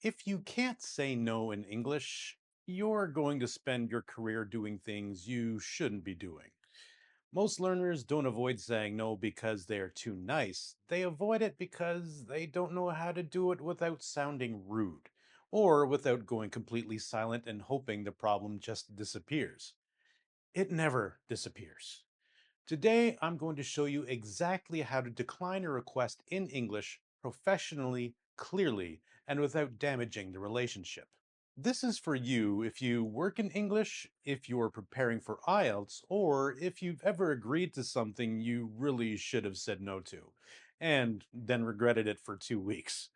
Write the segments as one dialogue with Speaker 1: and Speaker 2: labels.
Speaker 1: If you can't say no in English, you're going to spend your career doing things you shouldn't be doing. Most learners don't avoid saying no because they're too nice. They avoid it because they don't know how to do it without sounding rude, or without going completely silent and hoping the problem just disappears. It never disappears. Today, I'm going to show you exactly how to decline a request in English professionally, clearly, and without damaging the relationship. This is for you if you work in English, if you're preparing for IELTS, or if you've ever agreed to something you really should have said no to, and then regretted it for 2 weeks.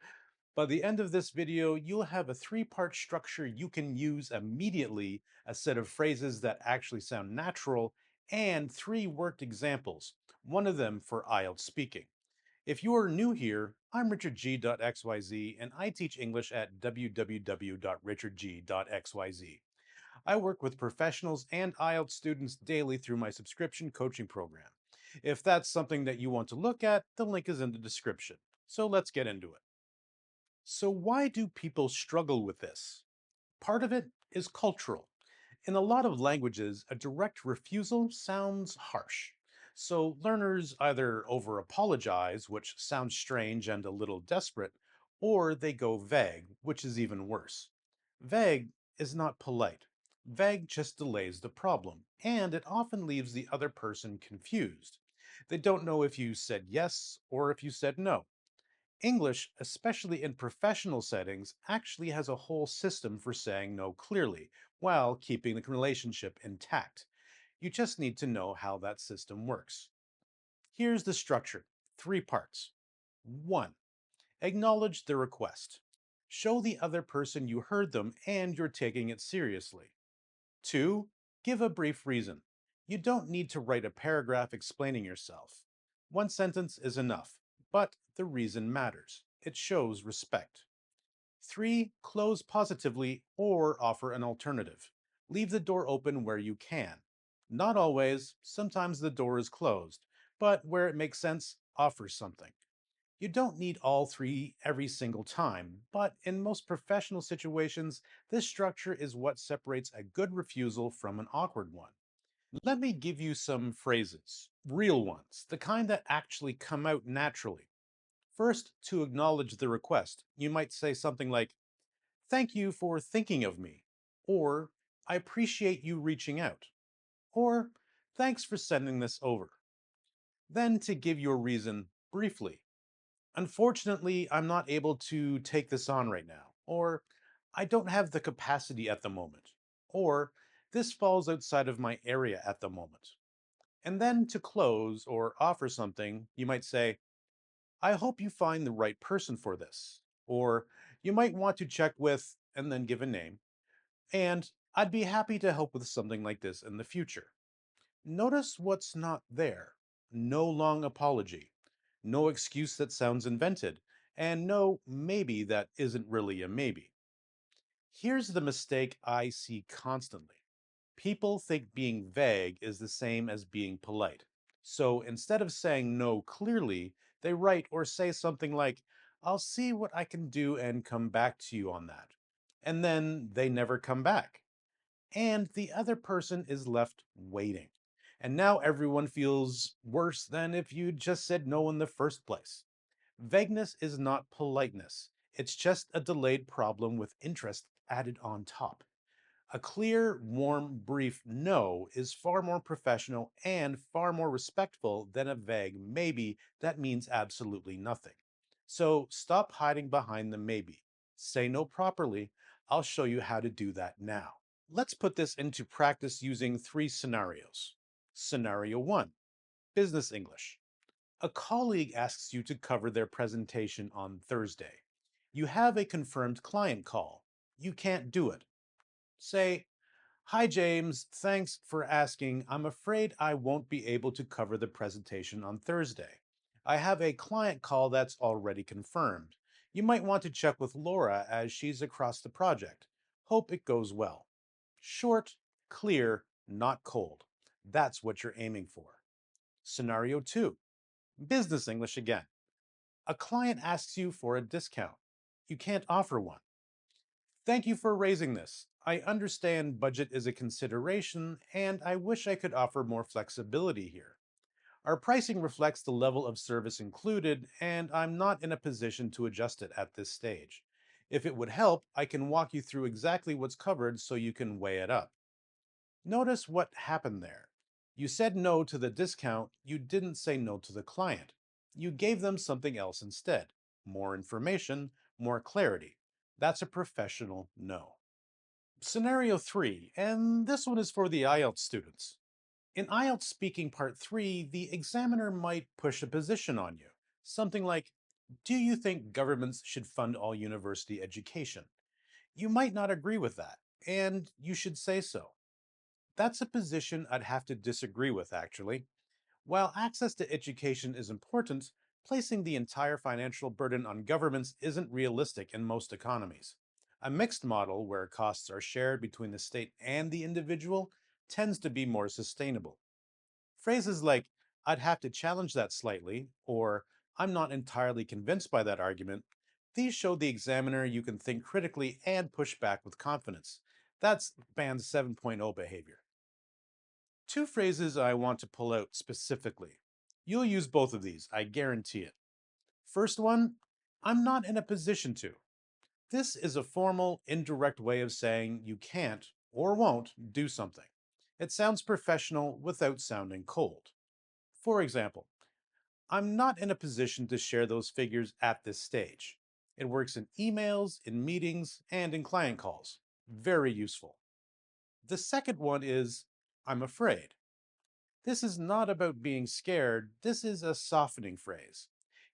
Speaker 1: By the end of this video, you'll have a three-part structure you can use immediately, a set of phrases that actually sound natural, and three worked examples, one of them for IELTS speaking. If you are new here, I'm richardg.xyz and I teach English at www.richardg.xyz. I work with professionals and IELTS students daily through my subscription coaching program. If that's something that you want to look at, the link is in the description. So let's get into it. So why do people struggle with this? Part of it is cultural. In a lot of languages, a direct refusal sounds harsh. So learners either over apologize, which sounds strange and a little desperate, or they go vague, which is even worse. Vague is not polite. Vague just delays the problem, and it often leaves the other person confused. They don't know if you said yes or if you said no. English, especially in professional settings, actually has a whole system for saying no clearly while keeping the relationship intact. You just need to know how that system works. Here's the structure, three parts. 1. Acknowledge the request. Show the other person you heard them and you're taking it seriously. 2. Give a brief reason. You don't need to write a paragraph explaining yourself. One sentence is enough, but the reason matters. It shows respect. 3. Close positively or offer an alternative. Leave the door open where you can. Not always, sometimes the door is closed, but where it makes sense, offer something. You don't need all three every single time, but in most professional situations, this structure is what separates a good refusal from an awkward one. Let me give you some phrases, real ones, the kind that actually come out naturally. First, to acknowledge the request, you might say something like, "Thank you for thinking of me," or "I appreciate you reaching out," or "Thanks for sending this over." Then to give your reason briefly. "Unfortunately, I'm not able to take this on right now," or "I don't have the capacity at the moment," or "This falls outside of my area at the moment." And then to close or offer something, you might say, "I hope you find the right person for this," or "You might want to check with," and then give a name, and "I'd be happy to help with something like this in the future." Notice what's not there. No long apology, no excuse that sounds invented, and no maybe that isn't really a maybe. Here's the mistake I see constantly. People think being vague is the same as being polite. So instead of saying no clearly, they write or say something like, "I'll see what I can do and come back to you on that." And then they never come back. And the other person is left waiting. And now everyone feels worse than if you just said no in the first place. Vagueness is not politeness. It's just a delayed problem with interest added on top. A clear, warm, brief no is far more professional and far more respectful than a vague maybe that means absolutely nothing. So stop hiding behind the maybe. Say no properly. I'll show you how to do that now. Let's put this into practice using three scenarios. Scenario 1, Business English. A colleague asks you to cover their presentation on Thursday. You have a confirmed client call. You can't do it. Say, "Hi James, thanks for asking. I'm afraid I won't be able to cover the presentation on Thursday. I have a client call that's already confirmed. You might want to check with Laura as she's across the project. Hope it goes well." Short, clear, not cold. That's what you're aiming for. Scenario 2, Business English again. A client asks you for a discount. You can't offer one. Thank you for raising this. I understand budget is a consideration, and I wish I could offer more flexibility here. Our pricing reflects the level of service included, and I'm not in a position to adjust it at this stage. If it would help, I can walk you through exactly what's covered so you can weigh it up. Notice what happened there. You said no to the discount, you didn't say no to the client. You gave them something else instead. More information, more clarity. That's a professional no. Scenario 3, and this one is for the IELTS students. In IELTS Speaking Part 3, the examiner might push a position on you. Something like, do you think governments should fund all university education? You might not agree with that, and you should say so. That's a position I'd have to disagree with, actually. While access to education is important, placing the entire financial burden on governments isn't realistic in most economies. A mixed model, where costs are shared between the state and the individual, tends to be more sustainable. Phrases like, I'd have to challenge that slightly, or I'm not entirely convinced by that argument, these show the examiner you can think critically and push back with confidence. That's band 7.0 behavior. Two phrases I want to pull out specifically. You'll use both of these, I guarantee it. First one, I'm not in a position to. This is a formal, indirect way of saying you can't or won't do something. It sounds professional without sounding cold. For example, I'm not in a position to share those figures at this stage. It works in emails, in meetings, and in client calls. Very useful. The second one is, I'm afraid. This is not about being scared, this is a softening phrase.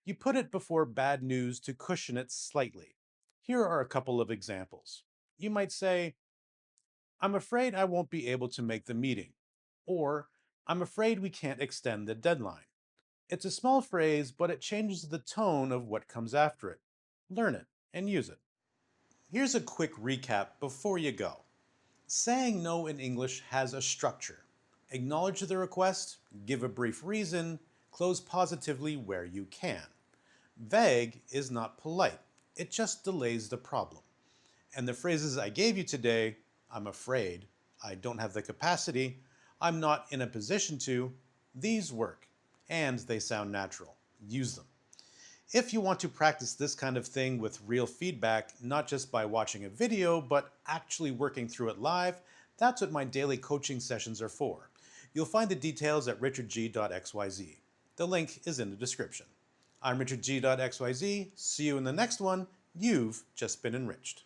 Speaker 1: You put it before bad news to cushion it slightly. Here are a couple of examples. You might say, I'm afraid I won't be able to make the meeting, or I'm afraid we can't extend the deadline. It's a small phrase, but it changes the tone of what comes after it. Learn it and use it. Here's a quick recap before you go. Saying no in English has a structure. Acknowledge the request, give a brief reason, close positively where you can. Vague is not polite, it just delays the problem. And the phrases I gave you today, I'm afraid, I don't have the capacity, I'm not in a position to, these work, and they sound natural. Use them. If you want to practice this kind of thing with real feedback, not just by watching a video, but actually working through it live, that's what my daily coaching sessions are for. You'll find the details at richardg.xyz. The link is in the description. I'm richardg.xyz. See you in the next one. You've just been enriched.